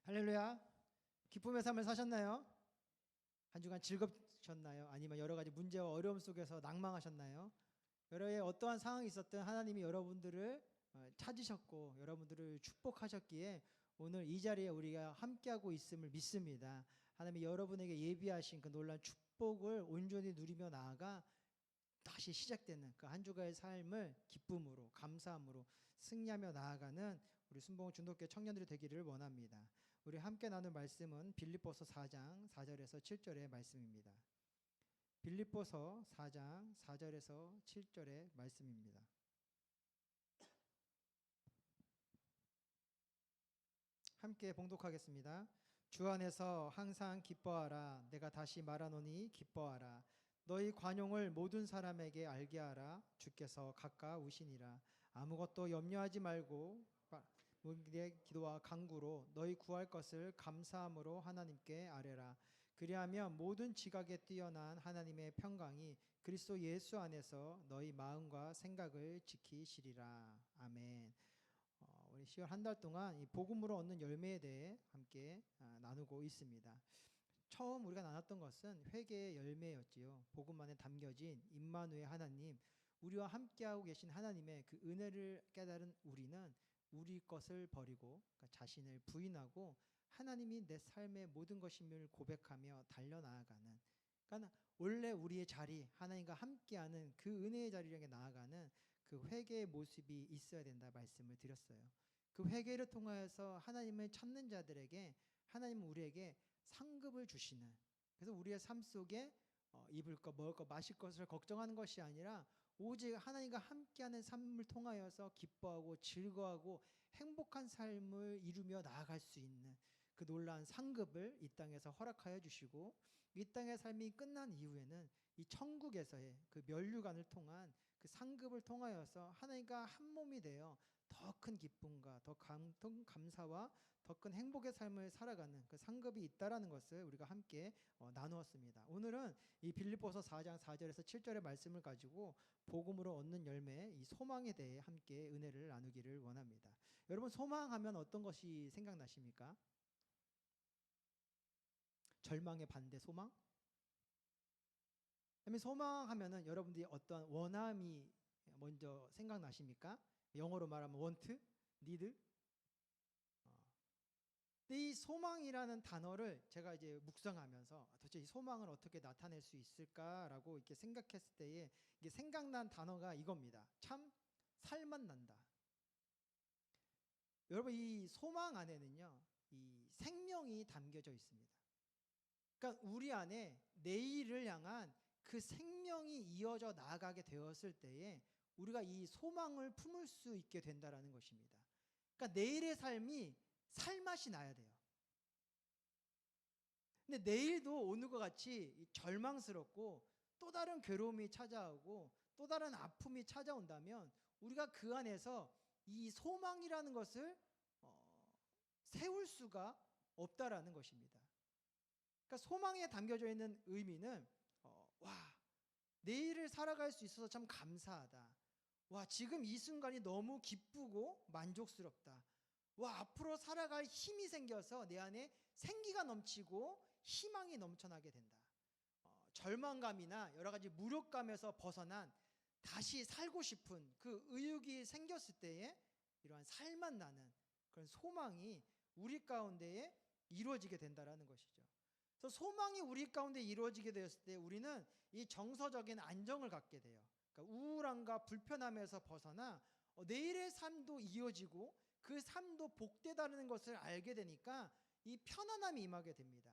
할렐루야. 기쁨의 삶을 사셨나요? 한 주간 즐겁셨나요? 아니면 여러 가지 문제와 어려움 속에서 낭망하셨나요? 여러의 어떠한 상황이 있었든 하나님이 여러분들을 찾으셨고 여러분들을 축복하셨기에 오늘 이 자리에 우리가 함께하고 있음을 믿습니다. 하나님이 여러분에게 예비하신 그 놀라운 축복을 온전히 누리며 나아가 다시 시작되는 그 한 주간의 삶을 기쁨으로 감사함으로 승리하며 나아가는 우리 순봉 중독교 청년들이 되기를 원합니다. 우리 함께 나눌 말씀은 빌립보서 4장 4절에서 7절의 말씀입니다. 빌립보서 4장 4절에서 7절의 말씀입니다. 함께 봉독하겠습니다. 주 안에서 항상 기뻐하라. 내가 다시 말하노니 기뻐하라. 너희 관용을 모든 사람에게 알게 하라. 주께서 가까우시니라. 아무것도 염려하지 말고 우리의 기도와 간구로 너희 구할 것을 감사함으로 하나님께 아뢰라. 그리하면 모든 지각에 뛰어난 하나님의 평강이 그리스도 예수 안에서 너희 마음과 생각을 지키시리라. 아멘. 우리 10월 한 달 동안 이 복음으로 얻는 열매에 대해 함께 나누고 있습니다. 처음 우리가 나눴던 것은 회개의 열매였지요. 복음 안에 담겨진 임마누엘 하나님, 우리와 함께하고 계신 하나님의 그 은혜를 깨달은 우리는 우리 것을 버리고 그러니까 자신을 부인하고 하나님이 내 삶의 모든 것임을 고백하며 달려나아가는, 그러니까 원래 우리의 자리, 하나님과 함께하는 그 은혜의 자리를 향해 나아가는 그 회개의 모습이 있어야 된다 말씀을 드렸어요. 그 회개를 통하여서 하나님을 찾는 자들에게 하나님은 우리에게 상급을 주시는, 그래서 우리의 삶 속에 입을 것, 먹을 것, 마실 것을 걱정하는 것이 아니라 오직 하나님과 함께하는 삶을 통하여서 기뻐하고 즐거워하고 행복한 삶을 이루며 나아갈 수 있는 그 놀라운 상급을 이 땅에서 허락하여 주시고, 이 땅의 삶이 끝난 이후에는 이 천국에서의 그 면류관을 통한 그 상급을 통하여서 하나님과 한 몸이 되어 더 큰 기쁨과 더 감사와 더 큰 행복의 삶을 살아가는 그 상급이 있다라는 것을 우리가 함께 나누었습니다. 오늘은 이 빌립보서 4장 4절에서 7절의 말씀을 가지고 복음으로 얻는 열매, 이 소망에 대해 함께 은혜를 나누기를 원합니다. 여러분, 소망하면 어떤 것이 생각나십니까? 절망의 반대 소망? 소망하면은 여러분들이 어떤 원함이 먼저 생각나십니까? 영어로 말하면 want, need. 근데 이 소망이라는 단어를 제가 이제 묵상하면서 도대체 이 소망을 어떻게 나타낼 수 있을까라고 이렇게 생각했을 때에 이게 생각난 단어가 이겁니다. 참 살맛 난다. 여러분, 이 소망 안에는요, 이 생명이 담겨져 있습니다. 그러니까 우리 안에 내일을 향한 그 생명이 이어져 나아가게 되었을 때에 우리가 이 소망을 품을 수 있게 된다라는 것입니다. 그러니까 내일의 삶이 살맛이 나야 돼요. 근데 내일도 오늘과 같이 절망스럽고 또 다른 괴로움이 찾아오고 또 다른 아픔이 찾아온다면 우리가 그 안에서 이 소망이라는 것을 세울 수가 없다라는 것입니다. 그러니까 소망에 담겨져 있는 의미는 와, 내일을 살아갈 수 있어서 참 감사하다. 와, 지금 이 순간이 너무 기쁘고 만족스럽다. 와, 앞으로 살아갈 힘이 생겨서 내 안에 생기가 넘치고 희망이 넘쳐나게 된다. 절망감이나 여러 가지 무력감에서 벗어난 다시 살고 싶은 그 의욕이 생겼을 때에 이러한 살맛 나는 그런 소망이 우리 가운데에 이루어지게 된다는 것이죠. 그래서 소망이 우리 가운데 이루어지게 되었을 때 우리는 이 정서적인 안정을 갖게 돼요. 그러니까 우울함과 불편함에서 벗어나 내일의 삶도 이어지고 그 삶도 복되다는 것을 알게 되니까 이 편안함이 임하게 됩니다.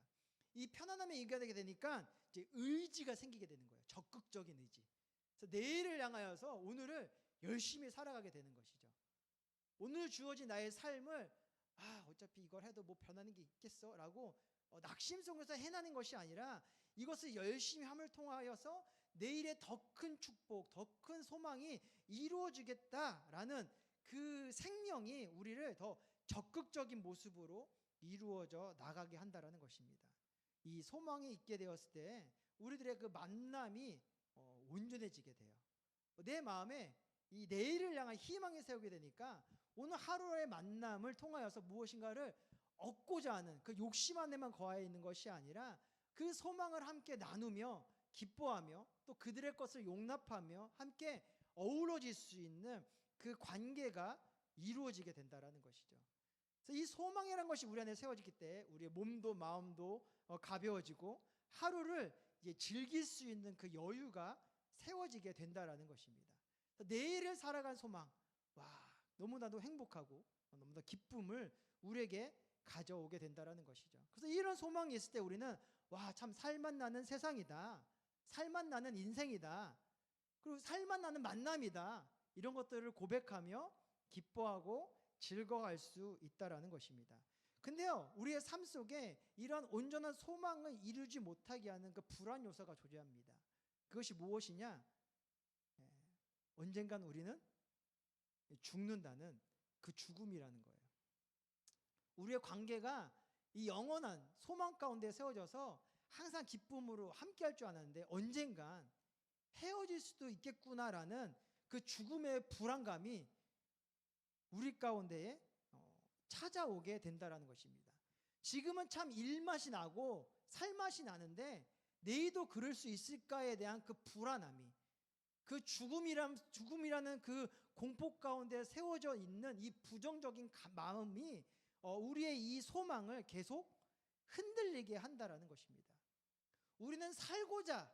이 편안함이 임하게 되니까 이제 의지가 생기게 되는 거예요. 적극적인 의지. 그래서 내일을 향하여서 오늘을 열심히 살아가게 되는 것이죠. 오늘 주어진 나의 삶을 어차피 이걸 해도 뭐 변하는 게 있겠어 라고 낙심 속에서 해나는 것이 아니라 이것을 열심히 함을 통하여서 내일의 더 큰 축복, 더 큰 소망이 이루어지겠다라는 그 생명이 우리를 더 적극적인 모습으로 이루어져 나가게 한다는 것입니다. 이 소망이 있게 되었을 때 우리들의 그 만남이 온전해지게 돼요. 내 마음에 이 내일을 향한 희망을 세우게 되니까 오늘 하루의 만남을 통하여서 무엇인가를 얻고자 하는 그 욕심 안에만 거하여 있는 것이 아니라 그 소망을 함께 나누며 기뻐하며 또 그들의 것을 용납하며 함께 어우러질 수 있는 그 관계가 이루어지게 된다라는 것이죠. 그래서 이 소망이라는 것이 우리 안에 세워지기 때 우리의 몸도 마음도 가벼워지고 하루를 이제 즐길 수 있는 그 여유가 세워지게 된다라는 것입니다. 내일을 살아간 소망, 와, 너무나도 행복하고 너무나 기쁨을 우리에게 가져오게 된다라는 것이죠. 그래서 이런 소망이 있을 때 우리는 와, 참 살맛 나는 세상이다, 살맛 나는 인생이다, 그리고 살맛 나는 만남이다, 이런 것들을 고백하며 기뻐하고 즐거워할 수 있다라는 것입니다. 근데요, 우리의 삶 속에 이러한 온전한 소망을 이루지 못하게 하는 그 불안 요소가 존재합니다. 그것이 무엇이냐? 언젠간 우리는 죽는다는 그 죽음이라는 거예요. 우리의 관계가 이 영원한 소망 가운데 세워져서 항상 기쁨으로 함께할 줄 알았는데 언젠간 헤어질 수도 있겠구나라는 그 죽음의 불안감이 우리 가운데에 찾아오게 된다라는 것입니다. 지금은 참 일맛이 나고 살맛이 나는데 내일도 그럴 수 있을까에 대한 그 불안함이, 그 죽음이라는 그 공포 가운데 세워져 있는 이 부정적인 마음이 우리의 이 소망을 계속 흔들리게 한다라는 것입니다. 우리는 살고자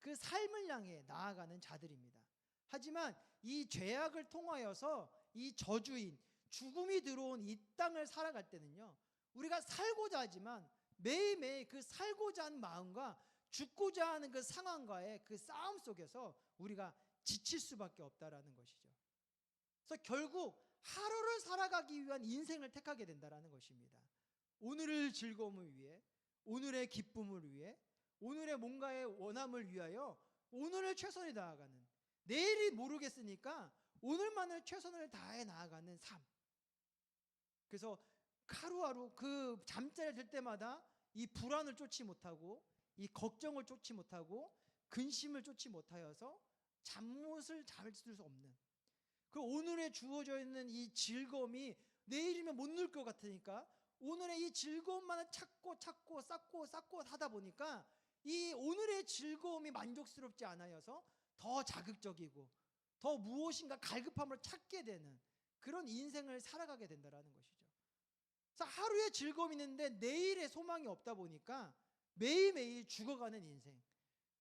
그 삶을 향해 나아가는 자들입니다. 하지만 이 죄악을 통하여서 이 저주인 죽음이 들어온 이 땅을 살아갈 때는요, 우리가 살고자 하지만 매일매일 그 살고자 하는 마음과 죽고자 하는 그 상황과의 그 싸움 속에서 우리가 지칠 수밖에 없다라는 것이죠. 그래서 결국 하루를 살아가기 위한 인생을 택하게 된다라는 것입니다. 오늘의 즐거움을 위해, 오늘의 기쁨을 위해, 오늘의 뭔가의 원함을 위하여 오늘을 최선을 다하가는, 내일이 모르겠으니까 오늘만을 최선을 다해 나아가는 삶. 그래서 하루하루 그 잠자리에 들 때마다 이 불안을 쫓지 못하고 이 걱정을 쫓지 못하고 근심을 쫓지 못하여서 잠못을 잠을 수 없는, 그 오늘에 주어져 있는 이 즐거움이 내일이면 못 누릴 것 같으니까 오늘의 이 즐거움만을 찾고 쌓고 하다 보니까 이 오늘의 즐거움이 만족스럽지 않아여서 더 자극적이고 더 무엇인가 갈급함을 찾게 되는 그런 인생을 살아가게 된다라는 것이죠. 그래서 하루의 즐거움이 있는데 내일의 소망이 없다 보니까 매일매일 죽어가는 인생.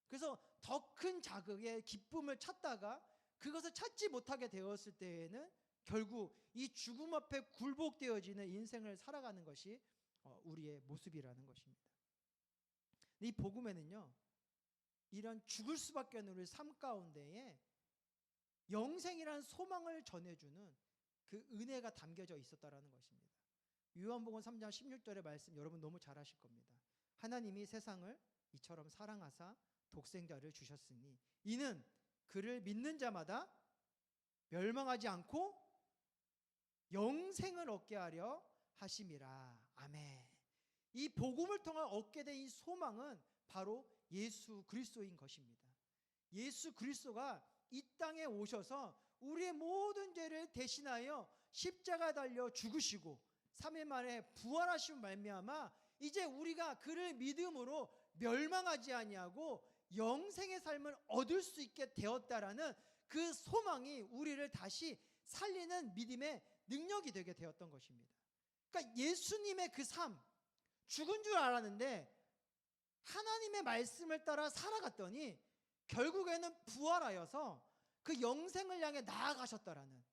그래서 더 큰 자극의 기쁨을 찾다가 그것을 찾지 못하게 되었을 때에는 결국 이 죽음 앞에 굴복되어지는 인생을 살아가는 것이 우리의 모습이라는 것입니다. 이 복음에는요, 이런 죽을 수밖에 없는 우리 삶 가운데에 영생이라는 소망을 전해주는 그 은혜가 담겨져 있었다라는 것입니다. 요한복음 3장 16절의 말씀 여러분 너무 잘 아실 겁니다. 하나님이 세상을 이처럼 사랑하사 독생자를 주셨으니 이는 그를 믿는 자마다 멸망하지 않고 영생을 얻게 하려 하심이라. 아멘. 이 복음을 통해 얻게 된 이 소망은 바로 예수 그리스도인 것입니다. 예수 그리스도가 이 땅에 오셔서 우리의 모든 죄를 대신하여 십자가 달려 죽으시고 3일 만에 부활하신 말미암아 이제 우리가 그를 믿음으로 멸망하지 아니하고 영생의 삶을 얻을 수 있게 되었다라는 그 소망이 우리를 다시 살리는 믿음의 능력이 되게 되었던 것입니다. 그러니까 예수님의 그 삶, 죽은 줄 알았는데 하나님의 말씀을 따라 살아갔더니 결국에는 부활하여서 그 영생을 향해 나아가셨다라는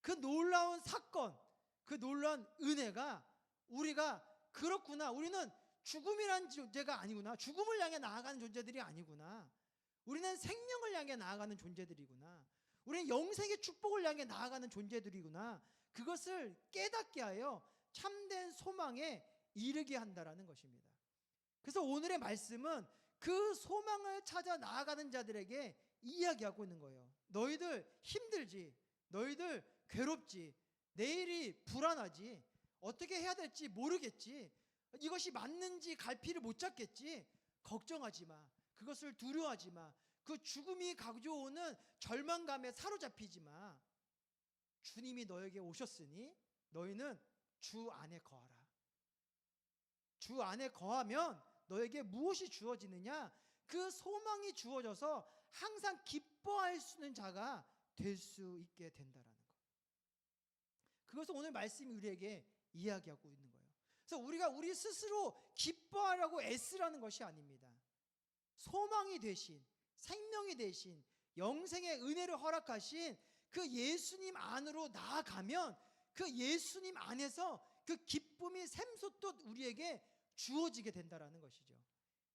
그 놀라운 사건, 그 놀라운 은혜가 우리가 그렇구나, 우리는 죽음이란 존재가 아니구나, 죽음을 향해 나아가는 존재들이 아니구나, 우리는 생명을 향해 나아가는 존재들이구나, 우리는 영생의 축복을 향해 나아가는 존재들이구나, 그것을 깨닫게 하여 참된 소망에 이르게 한다라는 것입니다. 그래서 오늘의 말씀은 그 소망을 찾아 나아가는 자들에게 이야기하고 있는 거예요. 너희들 힘들지, 너희들 괴롭지, 내일이 불안하지, 어떻게 해야 될지 모르겠지, 이것이 맞는지 갈피를 못 잡겠지, 걱정하지 마, 그것을 두려워하지 마, 그 죽음이 가져오는 절망감에 사로잡히지 마. 주님이 너에게 오셨으니 너희는 주 안에 거하라. 주 안에 거하면 너에게 무엇이 주어지느냐? 그 소망이 주어져서 항상 기뻐할 수 있는 자가 될 수 있게 된다라는 거. 그것을 오늘 말씀이 우리에게 이야기하고 있는 거예요. 그래서 우리가 우리 스스로 기뻐하라고 애쓰라는 것이 아닙니다. 소망이 되신, 생명이 되신, 영생의 은혜를 허락하신 그 예수님 안으로 나아가면 그 예수님 안에서 그 기쁨이 샘솟듯 우리에게 주어지게 된다라는 것이죠.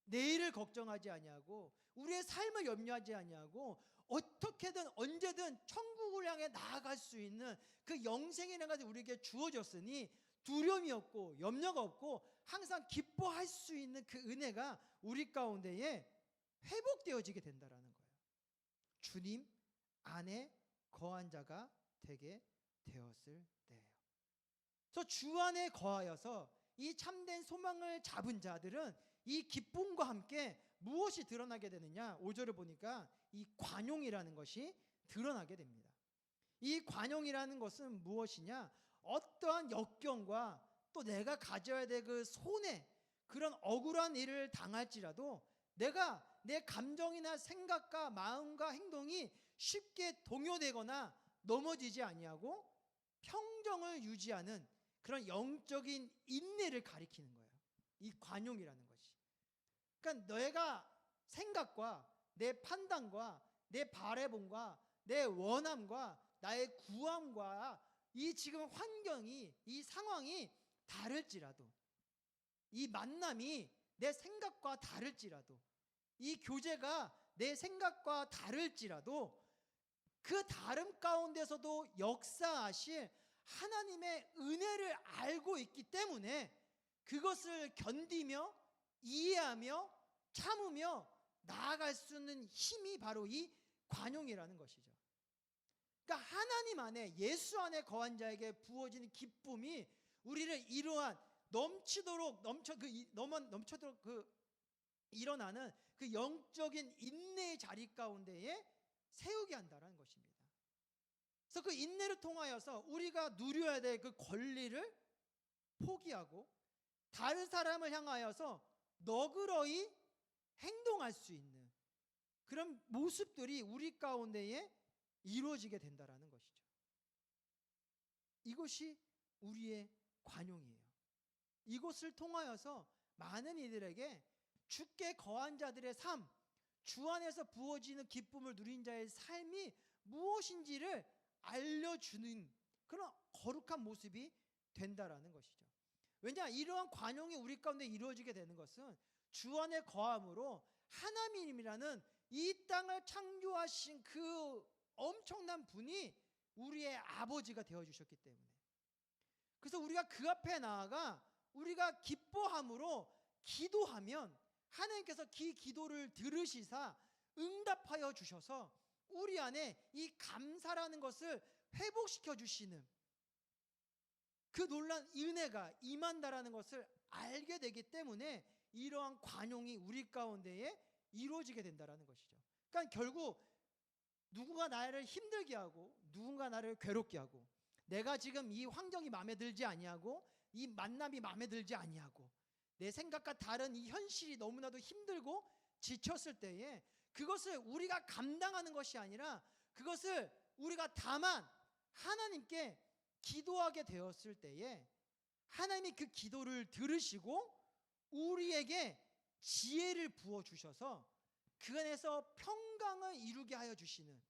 내일을 걱정하지 아니하고 우리의 삶을 염려하지 아니하고 어떻게든 언제든 천국을 향해 나아갈 수 있는 그 영생이라는 것이 우리에게 주어졌으니 두려움이 없고 염려가 없고 항상 기뻐할 수 있는 그 은혜가 우리 가운데에 회복되어지게 된다라는 거예요. 주님 안에 거한 자가 되게 되었을 때예요. 그래서 주 안에 거하여서 이 참된 소망을 잡은 자들은 이 기쁨과 함께 무엇이 드러나게 되느냐? 5절을 보니까 이 관용이라는 것이 드러나게 됩니다. 이 관용이라는 것은 무엇이냐? 어떠한 역경과 또 내가 가져야 될 그 손해, 그런 억울한 일을 당할지라도 내가 내 감정이나 생각과 마음과 행동이 쉽게 동요되거나 넘어지지 아니하고 평정을 유지하는 그런 영적인 인내를 가리키는 거예요. 이 관용이라는 것이. 그러니까 내가 생각과 내 판단과 내 바라봄과 내 원함과 나의 구함과 이 지금 환경이, 이 상황이 다를지라도, 이 만남이 내 생각과 다를지라도, 이 교제가 내 생각과 다를지라도 그 다름 가운데서도 역사하실 하나님의 은혜를 알고 있기 때문에 그것을 견디며 이해하며 참으며 나아갈 수 있는 힘이 바로 이 관용이라는 것이죠. 그러니까 하나님 안에, 예수 안에 거한 자에게 부어지는 기쁨이 우리를 이러한 넘치도록 일어나는 그 영적인 인내의 자리 가운데에 세우게 한다는 것입니다. 그래서 그 인내를 통하여서 우리가 누려야 될 그 권리를 포기하고 다른 사람을 향하여서 너그러이 행동할 수 있는 그런 모습들이 우리 가운데에 이루어지게 된다는 것이죠. 이것이 우리의 관용이에요. 이것을 통하여서 많은 이들에게 주께 거한 자들의 삶, 주 안에서 부어지는 기쁨을 누린 자의 삶이 무엇인지를 알려주는 그런 거룩한 모습이 된다라는 것이죠. 왜냐, 이러한 관용이 우리 가운데 이루어지게 되는 것은 주 안에 거함으로 하나님이라는 이 땅을 창조하신 그 엄청난 분이 우리의 아버지가 되어주셨기 때문에, 그래서 우리가 그 앞에 나아가 우리가 기뻐함으로 기도하면 하나님께서 그 기도를 들으시사 응답하여 주셔서 우리 안에 이 감사라는 것을 회복시켜 주시는 그 놀라운 은혜가 임한다라는 것을 알게 되기 때문에 이러한 관용이 우리 가운데에 이루어지게 된다라는 것이죠. 그러니까 결국 누군가 나를 힘들게 하고 누군가 나를 괴롭게 하고 내가 지금 이 환경이 마음에 들지 아니하고 이 만남이 마음에 들지 아니하고 내 생각과 다른 이 현실이 너무나도 힘들고 지쳤을 때에 그것을 우리가 감당하는 것이 아니라 그것을 우리가 다만 하나님께 기도하게 되었을 때에 하나님이 그 기도를 들으시고 우리에게 지혜를 부어주셔서 그 안에서 평강을 이루게 하여 주시는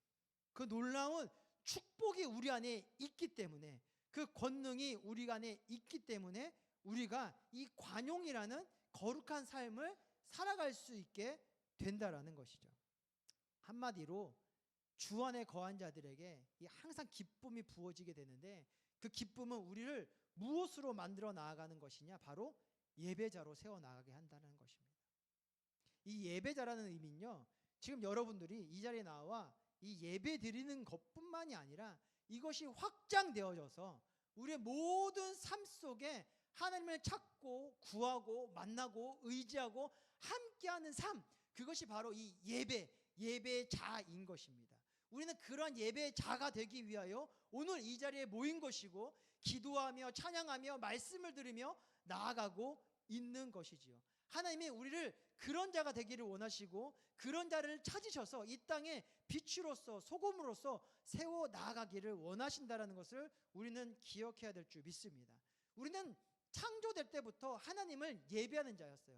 그 놀라운 축복이 우리 안에 있기 때문에, 그 권능이 우리 안에 있기 때문에 우리가 이 관용이라는 거룩한 삶을 살아갈 수 있게 된다라는 것이죠. 한마디로 주 안에 거한 자들에게 항상 기쁨이 부어지게 되는데 그 기쁨은 우리를 무엇으로 만들어 나아가는 것이냐? 바로 예배자로 세워 나가게 한다는 것입니다. 이 예배자라는 의미는요, 지금 여러분들이 이 자리에 나와 이 예배 드리는 것뿐만이 아니라 이것이 확장되어져서 우리의 모든 삶 속에 하나님을 찾고 구하고 만나고 의지하고 함께하는 삶, 그것이 바로 이 예배자인 것입니다. 우리는 그러한 예배자가 되기 위하여 오늘 이 자리에 모인 것이고 기도하며 찬양하며 말씀을 들으며 나아가고 있는 것이지요. 하나님이 우리를 그런 자가 되기를 원하시고 그런 자를 찾으셔서 이 땅에 빛으로서 소금으로서 세워 나아가기를 원하신다라는 것을 우리는 기억해야 될 줄 믿습니다. 우리는 창조될 때부터 하나님을 예배하는 자였어요.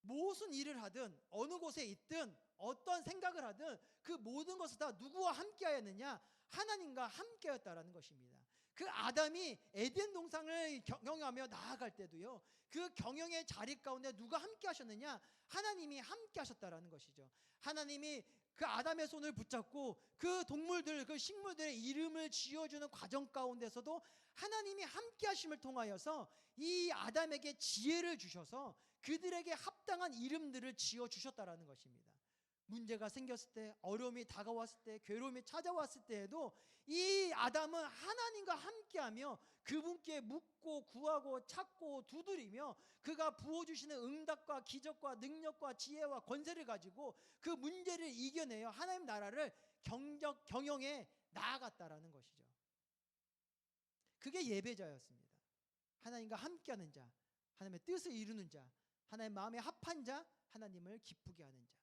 무슨 일을 하든 어느 곳에 있든 어떤 생각을 하든 그 모든 것을 다 누구와 함께 하였느냐? 하나님과 함께 하였다라는 것입니다. 그 아담이 에덴 동산을 경영하며 나아갈 때도요, 그 경영의 자리 가운데 누가 함께 하셨느냐? 하나님이 함께 하셨다라는 것이죠. 하나님이 그 아담의 손을 붙잡고 그 동물들, 그 식물들의 이름을 지어주는 과정 가운데서도 하나님이 함께 하심을 통하여서 이 아담에게 지혜를 주셔서 그들에게 합당한 이름들을 지어주셨다라는 것입니다. 문제가 생겼을 때, 어려움이 다가왔을 때, 괴로움이 찾아왔을 때에도 이 아담은 하나님과 함께하며 그분께 묻고 구하고 찾고 두드리며 그가 부어주시는 응답과 기적과 능력과 지혜와 권세를 가지고 그 문제를 이겨내어 하나님 나라를 경영해 나아갔다라는 것이죠. 그게 예배자였습니다. 하나님과 함께하는 자, 하나님의 뜻을 이루는 자, 하나님의 마음에 합한 자, 하나님을 기쁘게 하는 자.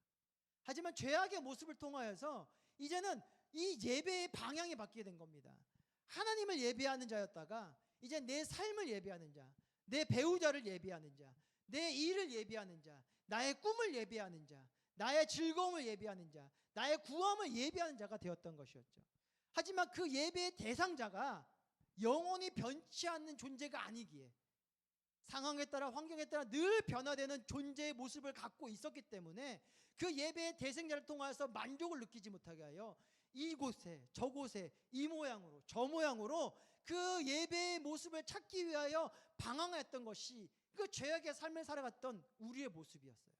하지만 죄악의 모습을 통하여서 이제는 이 예배의 방향이 바뀌게 된 겁니다. 하나님을 예배하는 자였다가 이제 내 삶을 예배하는 자, 내 배우자를 예배하는 자, 내 일을 예배하는 자, 나의 꿈을 예배하는 자, 나의 즐거움을 예배하는 자, 나의 구원을 예배하는 자가 되었던 것이었죠. 하지만 그 예배의 대상자가 영원히 변치 않는 존재가 아니기에 상황에 따라 환경에 따라 늘 변화되는 존재의 모습을 갖고 있었기 때문에 그 예배의 대상자를 통해서 만족을 느끼지 못하게 하여 이곳에 저곳에 이 모양으로 저 모양으로 그 예배의 모습을 찾기 위하여 방황했던 것이 그 죄악의 삶을 살아갔던 우리의 모습이었어요.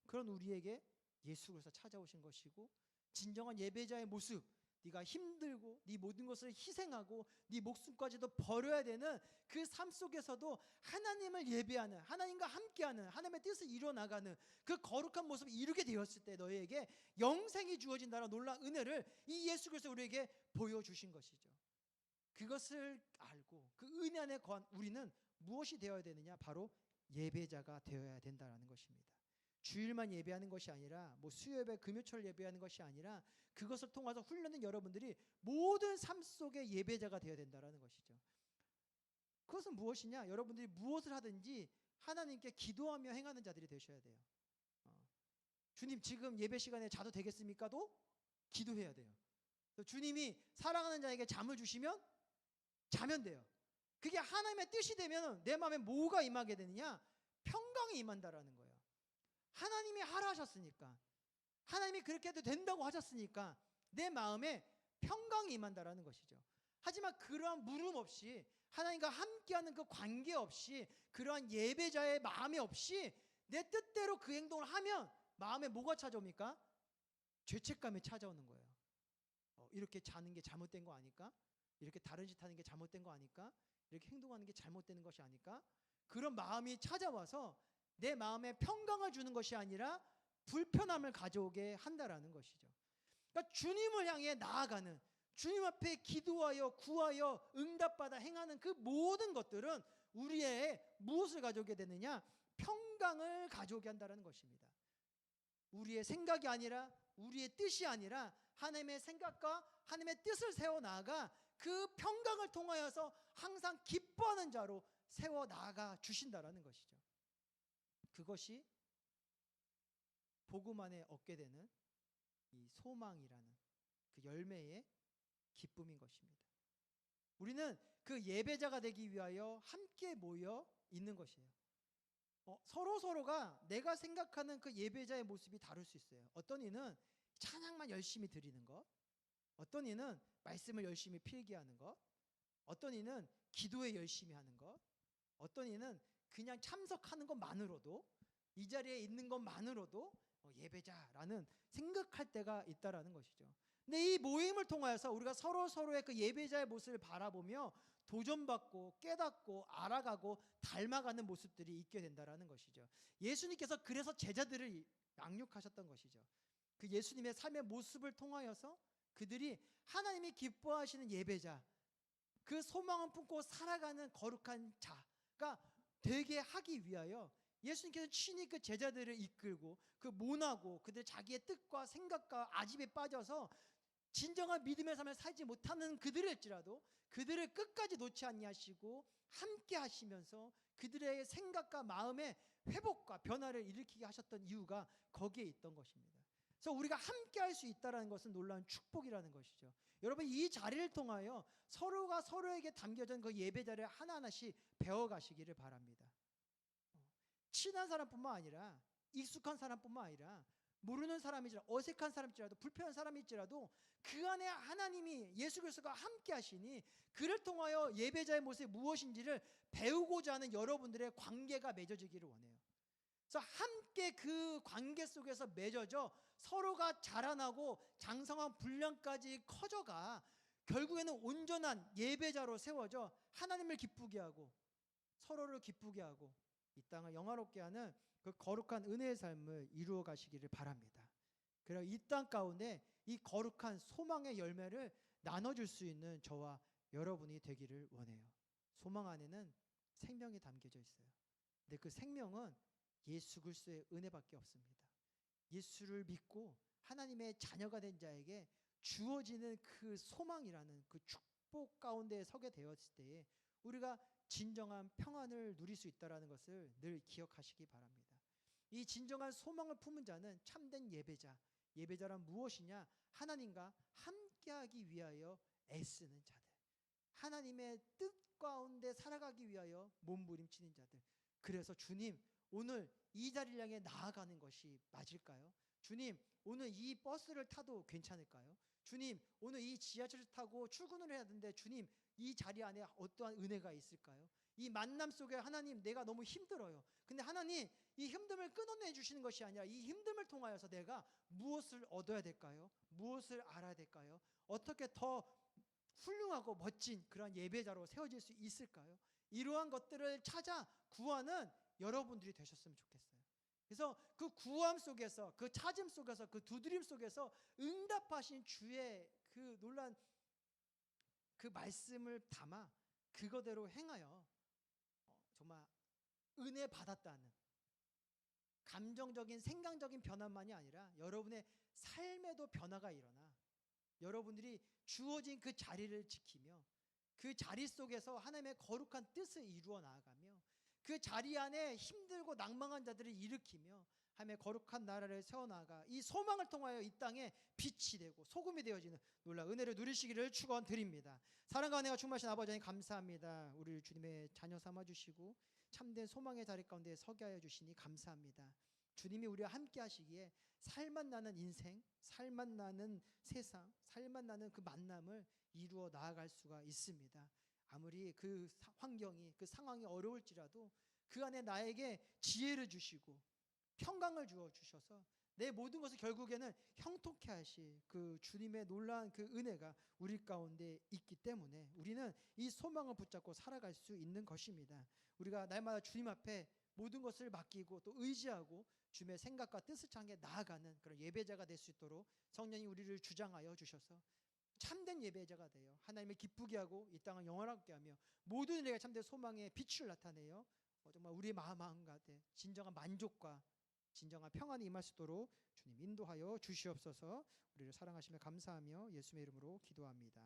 그런 우리에게 예수 그리스도가 찾아오신 것이고 진정한 예배자의 모습, 네가 힘들고 네 모든 것을 희생하고 네 목숨까지도 버려야 되는 그 삶 속에서도 하나님을 예배하는, 하나님과 함께하는, 하나님의 뜻을 이뤄나가는 그 거룩한 모습을 이루게 되었을 때 너희에게 영생이 주어진다는 놀라운 은혜를 이 예수 그리스도 우리에게 보여주신 것이죠. 그것을 알고 그 은혜 안에 거한 우리는 무엇이 되어야 되느냐? 바로 예배자가 되어야 된다는 것입니다. 주일만 예배하는 것이 아니라 뭐 수요예배, 금요철 예배하는 것이 아니라 그것을 통해서 훈련된 여러분들이 모든 삶 속에 예배자가 되어야 된다는 것이죠. 그것은 무엇이냐? 여러분들이 무엇을 하든지 하나님께 기도하며 행하는 자들이 되셔야 돼요. 주님 지금 예배 시간에 자도 되겠습니까?도 기도해야 돼요. 주님이 사랑하는 자에게 잠을 주시면 자면 돼요. 그게 하나님의 뜻이 되면 내 마음에 뭐가 임하게 되느냐? 평강이 임한다라는 거예요. 하나님이 하라 하셨으니까, 하나님이 그렇게 해도 된다고 하셨으니까 내 마음에 평강이 임한다라는 것이죠. 하지만 그러한 물음 없이 하나님과 함께하는 그 관계 없이 그러한 예배자의 마음이 없이 내 뜻대로 그 행동을 하면 마음에 뭐가 찾아옵니까? 죄책감이 찾아오는 거예요. 이렇게 자는 게 잘못된 거 아닐까? 이렇게 다른 짓 하는 게 잘못된 거 아닐까? 이렇게 행동하는 게 잘못되는 것이 아닐까? 그런 마음이 찾아와서 내 마음에 평강을 주는 것이 아니라 불편함을 가져오게 한다라는 것이죠. 그러니까 주님을 향해 나아가는, 주님 앞에 기도하여 구하여 응답받아 행하는 그 모든 것들은 우리의 무엇을 가져오게 되느냐? 평강을 가져오게 한다는 것입니다. 우리의 생각이 아니라 우리의 뜻이 아니라 하나님의 생각과 하나님의 뜻을 세워나가 그 평강을 통하여서 항상 기뻐하는 자로 세워나가 주신다라는 것이죠. 그것이 복음 안에 얻게 되는 이 소망이라는 그 열매의 기쁨인 것입니다. 우리는 그 예배자가 되기 위하여 함께 모여 있는 것이에요. 서로가 내가 생각하는 그 예배자의 모습이 다를 수 있어요. 어떤 이는 찬양만 열심히 드리는 것, 어떤 이는 말씀을 열심히 필기하는 것, 어떤 이는 기도에 열심히 하는 것, 어떤 이는 그냥 참석하는 것만으로도, 이 자리에 있는 것만으로도 예배자라는 생각할 때가 있다라는 것이죠. 근데 이 모임을 통하여서 우리가 서로의 그 예배자의 모습을 바라보며 도전받고 깨닫고 알아가고 닮아가는 모습들이 있게 된다라는 것이죠. 예수님께서 그래서 제자들을 양육하셨던 것이죠. 그 예수님의 삶의 모습을 통하여서 그들이 하나님이 기뻐하시는 예배자, 그 소망을 품고 살아가는 거룩한 자가 되게 하기 위하여 예수님께서 친히 그 제자들을 이끌고 그 모나고 그들 자기의 뜻과 생각과 아집에 빠져서 진정한 믿음의 삶을 살지 못하는 그들일지라도 그들을 끝까지 놓지 아니하시고 함께 하시면서 그들의 생각과 마음의 회복과 변화를 일으키게 하셨던 이유가 거기에 있던 것입니다. 그래서 우리가 함께 할 수 있다는 것은 놀라운 축복이라는 것이죠. 여러분, 이 자리를 통하여 서로가 서로에게 담겨진 그 예배자를 하나하나씩 배워가시기를 바랍니다. 친한 사람뿐만 아니라 익숙한 사람뿐만 아니라 모르는 사람이지라도 어색한 사람일지라도 불편한 사람일지라도 그 안에 하나님이 예수 그리스도가 함께 하시니 그를 통하여 예배자의 모습이 무엇인지를 배우고자 하는 여러분들의 관계가 맺어지기를 원해요. 그래서 함께 그 관계 속에서 맺어져 서로가 자라나고 장성한 분량까지 커져가 결국에는 온전한 예배자로 세워져 하나님을 기쁘게 하고 서로를 기쁘게 하고 이 땅을 영화롭게 하는 그 거룩한 은혜의 삶을 이루어 가시기를 바랍니다. 그리고 이 땅 가운데 이 거룩한 소망의 열매를 나눠줄 수 있는 저와 여러분이 되기를 원해요. 소망 안에는 생명이 담겨져 있어요. 근데 그 생명은 예수 그리스도의 은혜밖에 없습니다. 예수를 믿고 하나님의 자녀가 된 자에게 주어지는 그 소망이라는 그 축복 가운데 서게 되었을 때에 우리가 진정한 평안을 누릴 수 있다는 것을 늘 기억하시기 바랍니다. 이 진정한 소망을 품은 자는 참된 예배자. 예배자란 무엇이냐? 하나님과 함께하기 위하여 애쓰는 자들, 하나님의 뜻 가운데 살아가기 위하여 몸부림치는 자들. 그래서 주님, 오늘 이 자리를 향해 나아가는 것이 맞을까요? 주님, 오늘 이 버스를 타도 괜찮을까요? 주님, 오늘 이 지하철을 타고 출근을 해야 되는데 주님, 이 자리 안에 어떠한 은혜가 있을까요? 이 만남 속에 하나님, 내가 너무 힘들어요. 근데 하나님, 이 힘듦을 끊어내 주시는 것이 아니라 이 힘듦을 통하여서 내가 무엇을 얻어야 될까요? 무엇을 알아야 될까요? 어떻게 더 훌륭하고 멋진 그런 예배자로 세워질 수 있을까요? 이러한 것들을 찾아 구하는 여러분들이 되셨으면 좋겠어요. 그래서 그 구함 속에서, 그 찾음 속에서, 그 두드림 속에서 응답하신 주의 그 놀란 그 말씀을 담아 그거대로 행하여 정말 은혜 받았다는 감정적인 생각적인 변화만이 아니라 여러분의 삶에도 변화가 일어나 여러분들이 주어진 그 자리를 지키며 그 자리 속에서 하나님의 거룩한 뜻을 이루어 나아가며 그 자리 안에 힘들고 낭망한 자들을 일으키며 하나님의 거룩한 나라를 세워나가 이 소망을 통하여 이 땅에 빛이 되고 소금이 되어지는 놀라운 은혜를 누리시기를 축원드립니다. 사랑과 은혜가 충만하신 아버지 하나님 감사합니다. 우리를 주님의 자녀 삼아주시고 참된 소망의 자리 가운데 서게 하여 주시니 감사합니다. 주님이 우리와 함께 하시기에 살맛 나는 인생, 살맛 나는 세상, 살맛 나는 그 만남을 이루어 나아갈 수가 있습니다. 아무리 그 환경이, 그 상황이 어려울지라도 그 안에 나에게 지혜를 주시고 평강을 주어 주셔서 내 모든 것을 결국에는 형통케 하실 그 주님의 놀라운 그 은혜가 우리 가운데 있기 때문에 우리는 이 소망을 붙잡고 살아갈 수 있는 것입니다. 우리가 날마다 주님 앞에 모든 것을 맡기고 또 의지하고 주님의 생각과 뜻을 향해 나아가는 그런 예배자가 될 수 있도록 성령이 우리를 주장하여 주셔서 참된 예배자가 되어 하나님을 기쁘게 하고 이 땅을 영원하게 하며 모든 일에 참된 소망의 빛을 나타내어 정말 우리의 마음 가운데 진정한 만족과 진정한 평안이 임할 수 있도록 주님 인도하여 주시옵소서. 우리를 사랑하시며 감사하며 예수의 이름으로 기도합니다.